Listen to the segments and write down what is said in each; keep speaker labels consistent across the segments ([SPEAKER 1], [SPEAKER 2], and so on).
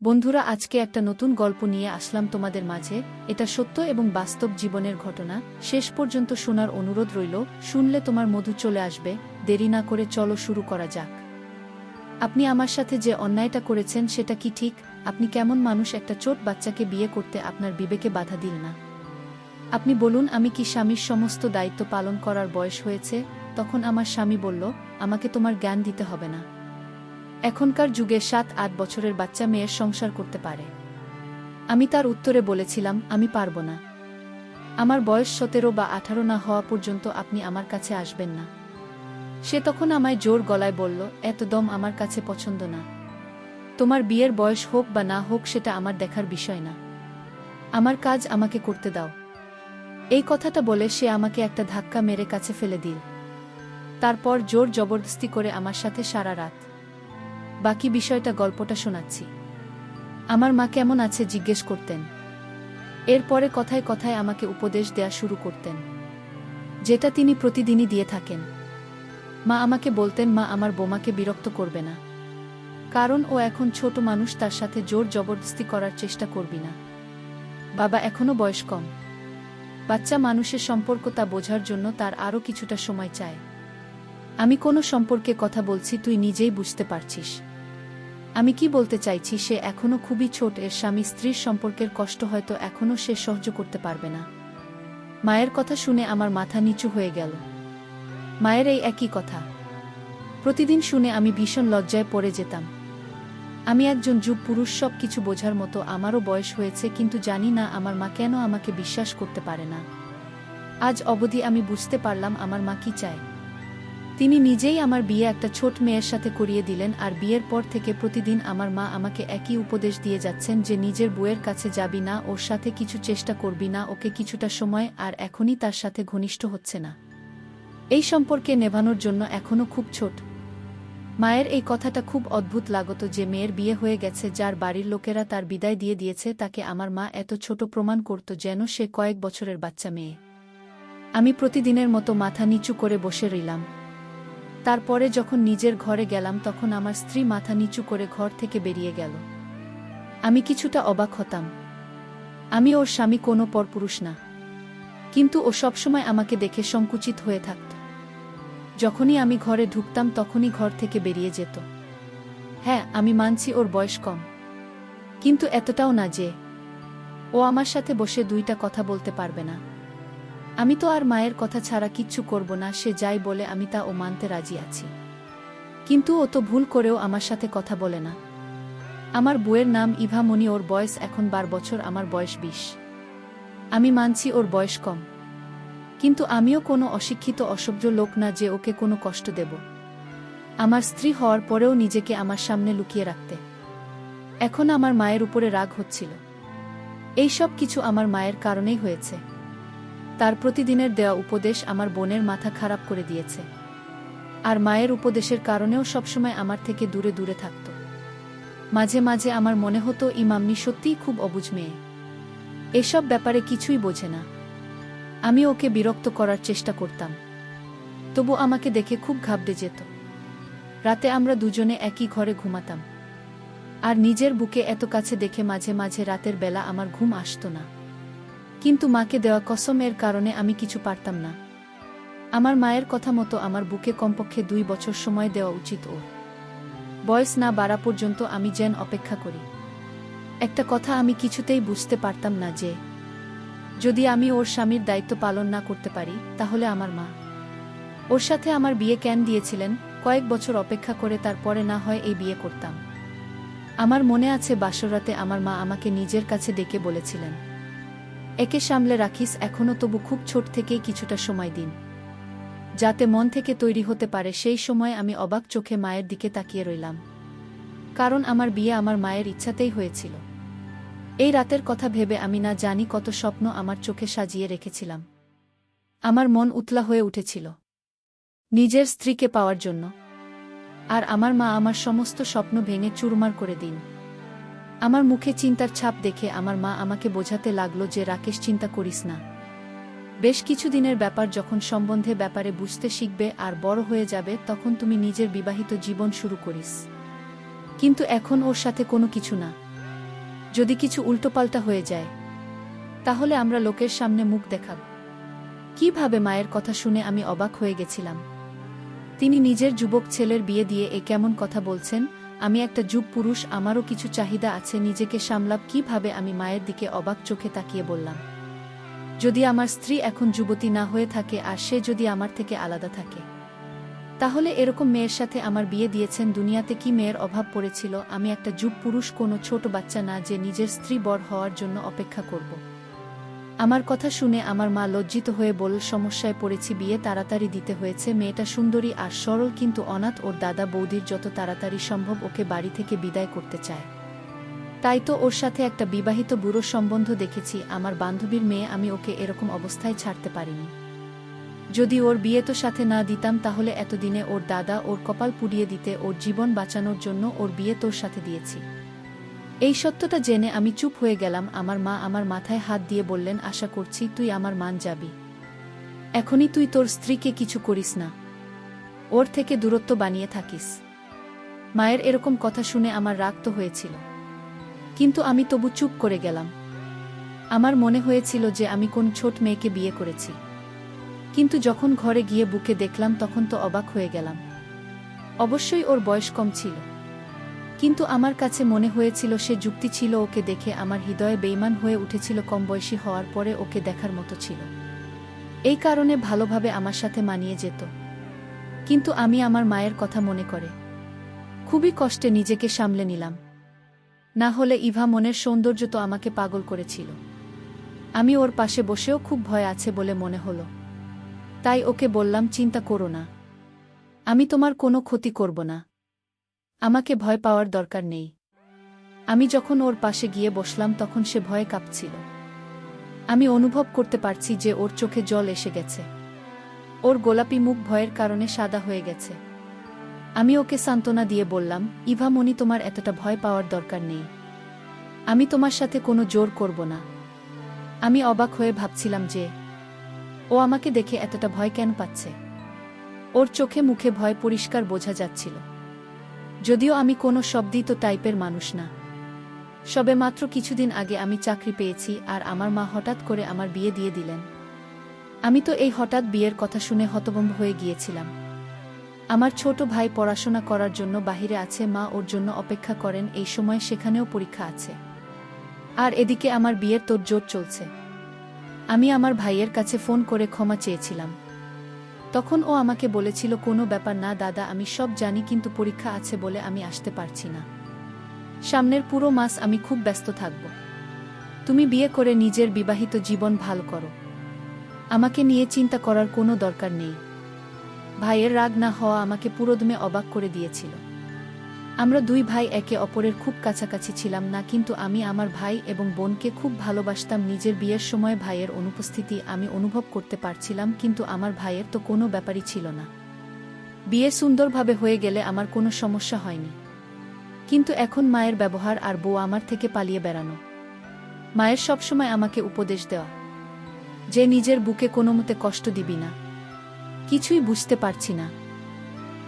[SPEAKER 1] বন্ধুরা, আজকে একটা নতুন গল্প নিয়ে আসলাম তোমাদের মাঝে। এটা সত্য এবং বাস্তব জীবনের ঘটনা। শেষ পর্যন্ত শোনার অনুরোধ রইল। শুনলে তোমার মধু চলে আসবে। দেরি না করে চলো শুরু করা যাক। আপনি আমার সাথে যে অন্যায়টা করেছেন সেটা কি ঠিক? আপনি কেমন মানুষ, একটা ছোট বাচ্চাকে বিয়ে করতে আপনার বিবেকে বাধা দিল না? আপনি বলুন, আমি কি স্বামীর সমস্ত দায়িত্ব পালন করার বয়স হয়েছে? তখন আমার স্বামী বলল, আমাকে তোমার জ্ঞান দিতে হবে না। এখনকার যুগে 7-8 বছরের বাচ্চা মেয়ের সংসার করতে পারে। আমি তার উত্তরে বলেছিলাম, আমি পারব না। আমার বয়স 17 বা 18 না হওয়া পর্যন্ত আপনি আমার কাছে আসবেন না। সে তখন আমায় জোর গলায় বলল, এত দম আমার কাছে পছন্দ না। তোমার বিয়ের বয়স হোক বা না হোক সেটা আমার দেখার বিষয় না। আমার কাজ আমাকে করতে দাও। এই কথাটা বলে সে আমাকে একটা ধাক্কা মেরে কাছে ফেলে দিল। তারপর জোর জবরদস্তি করে আমার সাথে সারা রাত। বাকি বিষয়টা গল্পটা শোনাচ্ছি। আমার মা কেমন আছে জিজ্ঞেস করতেন। এরপরে কথায় কথায় আমাকে উপদেশ দেয়া শুরু করতেন, যেটা তিনি প্রতিদিনই দিয়ে থাকেন। মা আমাকে বলতেন, মা আমার বোমাকে বিরক্ত করবে না, কারণ ও এখন ছোট মানুষ, তার সাথে জোর জবরদস্তি করার চেষ্টা করবি না। বাবা এখনো বয়স কম, বাচ্চা মানুষের সম্পর্ক তা বোঝার জন্য তার আরও কিছুটা সময় চায়। আমি কোনো সম্পর্কে কথা বলছি, তুই নিজেই বুঝতে পারছিস আমি কি বলতে চাইছি। সে এখনো খুবই ছোট, এর স্বামী স্ত্রীর সম্পর্কের কষ্ট হয়তো এখনো সে সহ্য করতে পারবে না। মায়ের কথা শুনে আমার মাথা নিচু হয়ে গেল। মায়ের এই একই কথা প্রতিদিন শুনে আমি ভীষণ লজ্জায় পড়ে যেতাম। আমি একজন যুব পুরুষ, সব কিছু বোঝার মতো আমারও বয়স হয়েছে, কিন্তু জানি না আমার মা কেন আমাকে বিশ্বাস করতে পারে না। আজ অবধি আমি বুঝতে পারলাম আমার মা কি চায়। তিনি নিজেই আমার বিয়ে একটা ছোট মেয়ের সাথে করিয়ে দিলেন, আর বিয়ের পর থেকে প্রতিদিন আমার মা আমাকে একই উপদেশ দিয়ে যাচ্ছেন যে নিজের বউয়ের কাছে যাবি না, ওর সাথে কিছু চেষ্টা করবি না, ওকে কিছুটা সময়, আর এখনই তার সাথে ঘনিষ্ঠ হচ্ছে না। এই সম্পর্কে নেভানোর জন্য এখনো খুব ছোট। মায়ের এই কথাটা খুব অদ্ভুত লাগত যে মেয়ের বিয়ে হয়ে গেছে, যার বাড়ির লোকেরা তার বিদায় দিয়ে দিয়েছে, তাকে আমার মা এত ছোট প্রমাণ করত যেন সে কয়েক বছরের বাচ্চা মেয়ে। আমি প্রতিদিনের মতো মাথা নিচু করে বসে রইলাম। তারপরে যখন নিজের ঘরে গেলাম তখন আমার স্ত্রী মাথা নিচু করে ঘর থেকে বেরিয়ে গেল। আমি কিছুটা অবাক হতাম। আমি ওর স্বামী, কোনো পরপুরুষ না, কিন্তু ও সবসময় আমাকে দেখে সংকুচিত হয়ে থাকত। যখনই আমি ঘরে ঢুকতাম তখনই ঘর থেকে বেরিয়ে যেত। হ্যাঁ, আমি মানছি ওর বয়স কম, কিন্তু এতটাও না যে ও আমার সাথে বসে দুইটা কথা বলতে পারবে না। আমি তো আর মায়ের কথা ছাড়া কিচ্ছু করব না, সে যাই বলে আমি তা ও মানতে রাজি আছি। কিন্তু ও তো ভুল করেও আমার সাথে কথা বলে না। আমার বউয়ের নাম ইভা মনি, ওর বয়স এখন 12 বছর, আমার বয়স 20। আমি মানছি ওর বয়স কম, কিন্তু আমিও কোনো অশিক্ষিত অসভ্য লোক না যে ওকে কোনো কষ্ট দেব। আমার স্ত্রী হওয়ার পরেও নিজেকে আমার সামনে লুকিয়ে রাখতে এখন আমার মায়ের উপরে রাগ হচ্ছিল। এই সব কিছু আমার মায়ের কারণেই হয়েছে। তার প্রতিদিনের দেওয়া উপদেশ আমার বোনের মাথা খারাপ করে দিয়েছে, আর মায়ের উপদেশের কারণেও সবসময় আমার থেকে দূরে দূরে থাকত। মাঝে মাঝে আমার মনে হতো ইমামনি সত্যিই খুব অবুঝ মেয়ে, এসব ব্যাপারে কিছুই বোঝে না। আমি ওকে বিরক্ত করার চেষ্টা করতাম, তবু আমাকে দেখে খুব ঘাবড়ে যেত। রাতে আমরা দুজনে একই ঘরে ঘুমাতাম, আর নিজের বুকে এত কাছে দেখে মাঝে মাঝে রাতের বেলা আমার ঘুম আসত না। কিন্তু মাকে দেওয়া কসমের কারণে আমি কিছু পারতাম না। আমার মায়ের কথা মতো আমার বুকে কমপক্ষে 2 বছর সময় দেওয়া উচিত। ওর বয়স না বাড়া পর্যন্ত আমি যেন অপেক্ষা করি। একটা কথা আমি কিছুতেই বুঝতে পারতাম না যে যদি আমি ওর স্বামীর দায়িত্ব পালন না করতে পারি, তাহলে আমার মা ওর সাথে আমার বিয়ে কেন দিয়েছিলেন। কয়েক বছর অপেক্ষা করে তারপরে না হয় এই বিয়ে করতাম। আমার মনে আছে বাসরাতে আমার মা আমাকে নিজের কাছে ডেকে বলেছিলেন, একে সামলে রাখিস এখনো, তবু খুব ছোট থেকেই কিছুটা সময় দিন, যাতে মন থেকে তৈরি হতে পারে। সেই সময় আমি অবাক চোখে মায়ের দিকে তাকিয়ে রইলাম, কারণ আমার বিয়ে আমার মায়ের ইচ্ছাতেই হয়েছিল। এই রাতের কথা ভেবে আমি না জানি কত স্বপ্ন আমার চোখে সাজিয়ে রেখেছিলাম। আমার মন উতলা হয়ে উঠেছিল নিজের স্ত্রীকে পাওয়ার জন্য, আর আমার মা আমার সমস্ত স্বপ্ন ভেঙে চুরমার করে দিন। আমার মুখে চিন্তার ছাপ দেখে আমার মা আমাকে বোঝাতে লাগলো যে রাকেশ, চিন্তা করিস না। বেশ কিছুদিনের ব্যাপার, যখন সম্বন্ধে ব্যাপারে বুঝতে শিখবে আর বড় হয়ে যাবে তখন তুমি নিজের বিবাহিত জীবন শুরু করিস। কিন্তু এখন ওর সাথে কোনো কিছু না। যদি কিছু উল্টোপাল্টা হয়ে যায় তাহলে আমরা লোকের সামনে মুখ দেখাব কিভাবে? মায়ের কথা শুনে আমি অবাক হয়ে গেছিলাম। তিনি নিজের যুবক ছেলের বিয়ে দিয়ে এ কেমন কথা বলছেন? আমি একটা যুব পুরুষ, আমারও কিছু চাহিদা আছে, নিজেকে সামলাব কিভাবে? আমি মায়ের দিকে অবাক চোখে তাকিয়ে বললাম, যদি আমার স্ত্রী এখন যুবতী না হয়ে থাকে আর সে যদি আমার থেকে আলাদা থাকে, তাহলে এরকম মেয়ের সাথে আমার বিয়ে দিয়েছেন? দুনিয়াতে কি মেয়ের অভাব পড়েছিল? আমি একটা যুব পুরুষ, কোনো ছোট বাচ্চা না যে নিজের স্ত্রী বড় হওয়ার জন্য অপেক্ষা করব। আমার কথা শুনে আমার মা লজ্জিত হয়ে বলল, সমস্যায় পড়েছি, বিয়ে তাড়াতাড়ি দিতে হয়েছে। মেয়েটা সুন্দরী আর সরল, কিন্তু অনাথ। ওর দাদা বৌদির যত তাড়াতাড়ি সম্ভব ওকে বাড়ি থেকে বিদায় করতে চায়। তাই তো ওর সাথে একটা বিবাহিত বুড়ো সম্বন্ধ দেখেছি, আমার বান্ধবীর মেয়ে। আমি ওকে এরকম অবস্থায় ছাড়তে পারিনি। যদি ওর বিয়ে তো সাথে না দিতাম তাহলে এতদিনে ওর দাদা ওর কপাল পুড়িয়ে দিতে। ওর জীবন বাঁচানোর জন্য ওর বিয়ে তোর সাথে দিয়েছি। এই সত্যটা জেনে আমি চুপ হয়ে গেলাম। আমার মা আমার মাথায় হাত দিয়ে বললেন, আশা করছি তুই আমার মান যাবি। এখনই তুই তোর স্ত্রীকে কিছু করিস না, ওর থেকে দূরত্ব বানিয়ে থাকিস। মায়ের এরকম কথা শুনে আমার রাগ তো হয়েছিল, কিন্তু আমি তবু চুপ করে গেলাম। আমার মনে হয়েছিল যে আমি কোন ছোট মেয়েকে বিয়ে করেছি, কিন্তু যখন ঘরে গিয়ে বুকে দেখলাম তখন তো অবাক হয়ে গেলাম। অবশ্যই ওর বয়স কম ছিল, কিন্তু আমার কাছে মনে হয়েছিল সে যুক্তি ছিল। ওকে দেখে আমার হৃদয়ে বেইমান হয়ে উঠেছিল। কম বয়সী হওয়ার পরে ওকে দেখার মতো ছিল, এই কারণে ভালোভাবে আমার সাথে মানিয়ে যেত। কিন্তু আমি আমার মায়ের কথা মনে করে খুবই কষ্টে নিজেকে সামলে নিলাম। না হলে ইভা মনের সৌন্দর্য তো আমাকে পাগল করেছিল। আমি ওর পাশে বসেও খুব ভয় আছে বলে মনে হলো, তাই ওকে বললাম, চিন্তা করো না, আমি তোমার কোনো ক্ষতি করব না, আমাকে ভয় পাওয়ার দরকার নেই। আমি যখন ওর পাশে গিয়ে বসলাম তখন সে ভয়ে কাঁপছিল। আমি অনুভব করতে পারছি যে ওর চোখে জল এসে গেছে, ওর গোলাপি মুখ ভয়ের কারণে সাদা হয়ে গেছে। আমি ওকে সান্ত্বনা দিয়ে বললাম, ইভা মনি, তোমার এতটা ভয় পাওয়ার দরকার নেই, আমি তোমার সাথে কোনো জোর করব না। আমি অবাক হয়ে ভাবছিলাম যে ও আমাকে দেখে এতটা ভয় কেন পাচ্ছে। ওর চোখে মুখে ভয় পরিষ্কার বোঝা যাচ্ছিল, যদিও আমি কোনো শব্দিত টাইপের মানুষ না। সবে মাত্র কিছুদিন আগে আমি চাকরি পেয়েছি আর আমার মা হঠাৎ করে আমার বিয়ে দিয়ে দিলেন। আমি তো এই হঠাৎ বিয়ের কথা শুনে হতভম্ব হয়ে গিয়েছিলাম। আমার ছোট ভাই পড়াশোনা করার জন্য বাহিরে আছে, মা ওর জন্য অপেক্ষা করেন, এই সময় সেখানেও পরীক্ষা আছে। আর এদিকে আমার বিয়ের তোড়জোড় চলছে। আমি আমার ভাইয়ের কাছে ফোন করে ক্ষমা চেয়েছিলাম। তখন ও আমাকে বলেছিল, কোনো ব্যাপার না দাদা, আমি সব জানি, কিন্তু পরীক্ষা আছে বলে আমি আসতে পারছি না। সামনের পুরো মাস আমি খুব ব্যস্ত থাকব। তুমি বিয়ে করে নিজের বিবাহিত জীবন ভালো করো, আমাকে নিয়ে চিন্তা করার কোনো দরকার নেই। ভাইয়ের রাগ না হওয়া আমাকে পুরোদমে অবাক করে দিয়েছিল। আমরা দুই ভাই একে অপরের খুব কাছাকাছি ছিলাম না, কিন্তু আমি আমার ভাই এবং বোনকে খুব ভালোবাসতাম। নিজের বিয়ের সময় ভাইয়ের অনুপস্থিতি আমি অনুভব করতে পারছিলাম, কিন্তু আমার ভাইয়ের তো কোনো ব্যাপারই ছিল না। বিয়ে সুন্দরভাবে হয়ে গেলে আমার কোনো সমস্যা হয়নি, কিন্তু এখন মায়ের ব্যবহার আর বউ আমার থেকে পালিয়ে বেড়ানো। মায়ের সবসময় আমাকে উপদেশ দেওয়া যে নিজের বুকে কোনোমতে কষ্ট দিবি না। কিছুই বুঝতে পারছি না।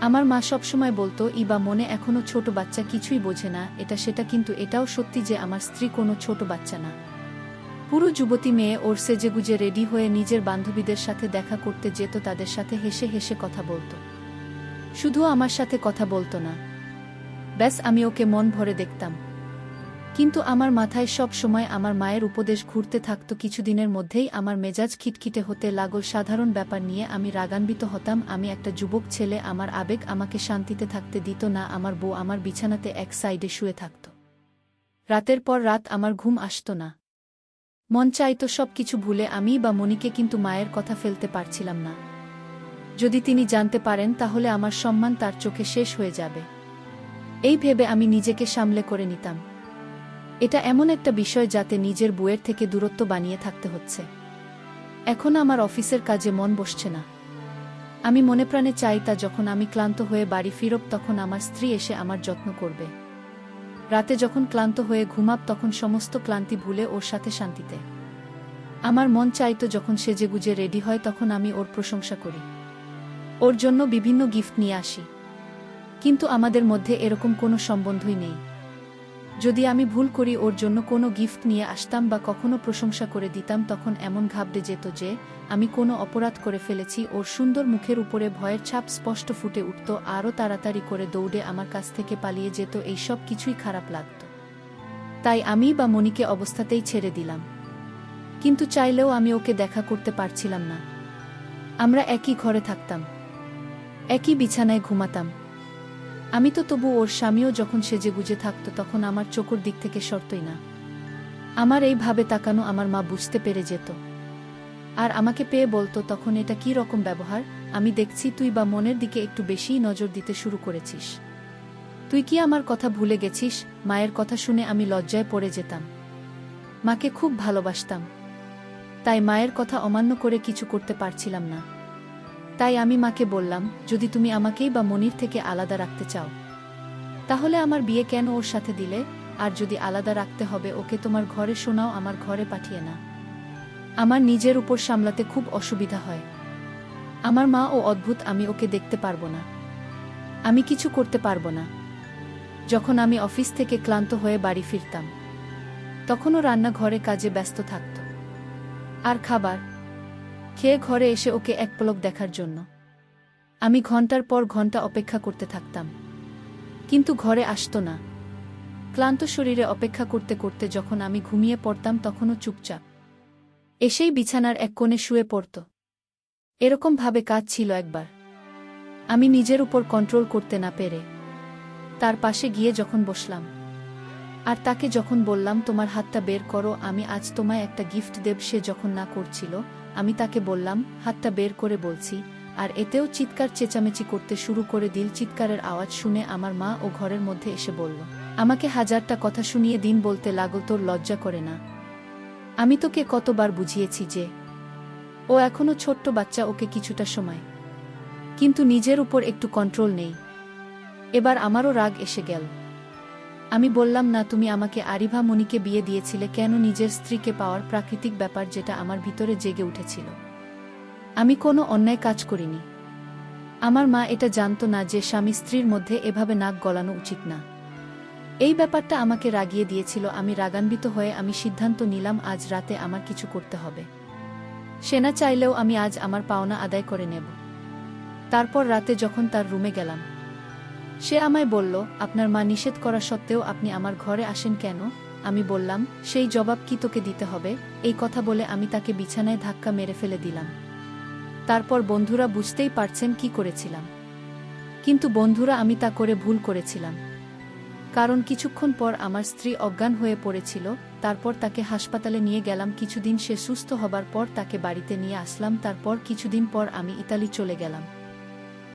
[SPEAKER 1] আমার মা সবসময় বলতো, ইবা মনে এখনো ছোট বাচ্চা, কিছুই বোঝে না, এটা সেটা, কিন্তু এটাও সত্যি যে আমার স্ত্রী কোনো ছোট বাচ্চা না, পুরো যুবতী মেয়ে। ওর সেজেগুজে রেডি হয়ে নিজের বান্ধবীদের সাথে দেখা করতে যেত, তাদের সাথে হেসে হেসে কথা বলতো। শুধু আমার সাথে কথা বলতো না, ব্যাস আমি ওকে মন ভরে দেখতাম। কিন্তু আমার মাথায় সব সময় আমার মায়ের উপদেশ ঘুরতে থাকতো। কিছুদিনের মধ্যেই আমার মেজাজ খিটখিটে হতে লাগল। সাধারণ ব্যাপার নিয়ে আমি রাগান্বিত হতাম। আমি একটা যুবক ছেলে, আমার আবেগ আমাকে শান্তিতে থাকতে দিত না। আমার বউ আমার বিছানাতে এক সাইডে শুয়ে থাকত। রাতের পর রাত আমার ঘুম আসত না। মন চাইতো সব কিছু ভুলে আমি বা মনিকে, কিন্তু মায়ের কথা ফেলতে পারছিলাম না। যদি তিনি জানতে পারেন তাহলে আমার সম্মান তার চোখে শেষ হয়ে যাবে, এই ভেবে আমি নিজেকে সামলে করে নিতাম। এটা এমন একটা বিষয় যাতে নিজের বউয়ের থেকে দূরত্ব বানিয়ে থাকতে হচ্ছে। এখন আমার অফিসের কাজে মন বসছে না। আমি মনে প্রাণে চাই তা যখন আমি ক্লান্ত হয়ে বাড়ি ফিরব তখন আমার স্ত্রী এসে আমার যত্ন করবে। রাতে যখন ক্লান্ত হয়ে ঘুমাব তখন সমস্ত ক্লান্তি ভুলে ওর সাথে শান্তিতে। আমার মন চাইতো যখন সেজেগুজে রেডি হয় তখন আমি ওর প্রশংসা করি, ওর জন্য বিভিন্ন গিফট নিয়ে আসি। কিন্তু আমাদের মধ্যে এরকম কোনো সম্বন্ধই নেই। যদি আমি ভুল করি ওর জন্য কোনো গিফট নিয়ে আসতাম বা কখনো প্রশংসা করে দিতাম, তখন এমন ঘাবড়ে যেত যে আমি কোনো অপরাধ করে ফেলেছি। ওর সুন্দর মুখের উপরে ভয়ের ছাপ স্পষ্ট ফুটে উঠত, আরও তাড়াতাড়ি করে দৌড়ে আমার কাছ থেকে পালিয়ে যেত। এইসব কিছুই খারাপ লাগত। তাই আমি বা মনিকে অবস্থাতেই ছেড়ে দিলাম। কিন্তু চাইলেও আমি ওকে দেখা করতে পারছিলাম না। আমরা একই ঘরে থাকতাম, একই বিছানায় ঘুমাতাম। আমি তো তবু, ওর স্বামীও যখন সেজেগুজে থাকত তখন আমার চোখের দিক থেকে সরতই না। আমার এইভাবে তাকানো আমার মা বুঝতে পেরে যেত, আর আমাকে পেয়ে বলতো, তখন এটা কি রকম ব্যবহার? আমি দেখছি তুই বা মনের দিকে একটু বেশিই নজর দিতে শুরু করেছিস। তুই কি আমার কথা ভুলে গেছিস? মায়ের কথা শুনে আমি লজ্জায় পড়ে যেতাম। মাকে খুব ভালোবাসতাম, তাই মায়ের কথা অমান্য করে কিছু করতে পারছিলাম না। তাই আমি মাকে বললাম, যদি তুমি আমাকেই বা মনির থেকে আলাদা রাখতে চাও, তাহলে আমার বিয়ে কেন ওর সাথে দিলে? আর যদি আলাদা রাখতে হবে ওকে তোমার ঘরে, শোনাও, আমার ঘরে পাঠিয়ে না। আমার নিজের উপর সামলাতে খুব অসুবিধা হয়। আমার মা ও অদ্ভুত, আমি ওকে দেখতে পারবো না, আমি কিছু করতে পারবো না। যখন আমি অফিস থেকে ক্লান্ত হয়ে বাড়ি ফিরতাম, তখনও রান্নাঘরে কাজে ব্যস্ত থাকত, আর খাবার খেয়ে ঘরে এসে ওকে এক পলক দেখার জন্য আমি ঘন্টার পর ঘন্টা অপেক্ষা করতে থাকতাম। কিন্তু ঘরে আসতো না। ক্লান্ত শরীরে অপেক্ষা করতে করতে যখন আমি ঘুমিয়ে পড়তাম, তখনও চুপচাপ এসেই বিছানার এক কোণে শুয়ে পড়ত। এরকম ভাবে কাজ ছিল একবার। আমি নিজের উপর কন্ট্রোল করতে না পেরে তার পাশে গিয়ে যখন বসলাম, আর তাকে যখন বললাম, তোমার হাতটা বের করো, আমি আজ তোমায় একটা গিফট দেব। সে যখন না করছিল, আমি তাকে বললাম, হাতটা বের করে বলছি, আর এতেও চিৎকার চেঁচামেচি করতে শুরু করে দিল। চিৎকারের আওয়াজ শুনে আমার মা ও ঘরের মধ্যে এসে বলল, আমাকে হাজারটা কথা শুনিয়ে দিন বলতে লাগল, তোর লজ্জা করে না? আমি তোকে কতবার বুঝিয়েছি যে ও এখনো ছোট্ট বাচ্চা, ওকে কিছুটা সময়, কিন্তু নিজের উপর একটু কন্ট্রোল নেই। এবার আমারও রাগ এসে গেল। আমি বললাম, না, তুমি আমাকে আরিভা মনিকে বিয়ে দিয়েছিলে কেন? নিজের স্ত্রীকে পাওয়ার প্রাকৃতিক ব্যাপার যেটা আমার ভিতরে জেগে উঠেছিল। আমি কোনো অন্যায় কাজ করিনি। আমার মা এটা জানতো না যে স্বামী স্ত্রীর মধ্যে এভাবে নাক গলানো উচিত না। এই ব্যাপারটা আমাকে রাগিয়ে দিয়েছিল। আমি রাগান্বিত হয়ে আমি সিদ্ধান্ত নিলাম, আজ রাতে আমার কিছু করতে হবে। সে না চাইলেও আমি আজ আমার পাওনা আদায় করে নেব। তারপর রাতে যখন তার রুমে গেলাম, সে আমায় বলল, আপনার মা নিষেধ করা সত্ত্বেও আপনি আমার ঘরে আসেন কেন? আমি বললাম, সেই জবাব কি তোকে দিতে হবে? এই কথা বলে আমি তাকে বিছানায় ধাক্কা মেরে ফেলে দিলাম। তারপর বন্ধুরা বুঝতেই পারছেন কি করেছিলাম। কিন্তু বন্ধুরা, আমি তা করে ভুল করেছিলাম। কারণ কিছুক্ষণ পর আমার স্ত্রী অজ্ঞান হয়ে পড়েছিল। তারপর তাকে হাসপাতালে নিয়ে গেলাম। কিছুদিন সে সুস্থ হবার পর তাকে বাড়িতে নিয়ে আসলাম। তারপর কিছুদিন পর আমি ইতালি চলে গেলাম।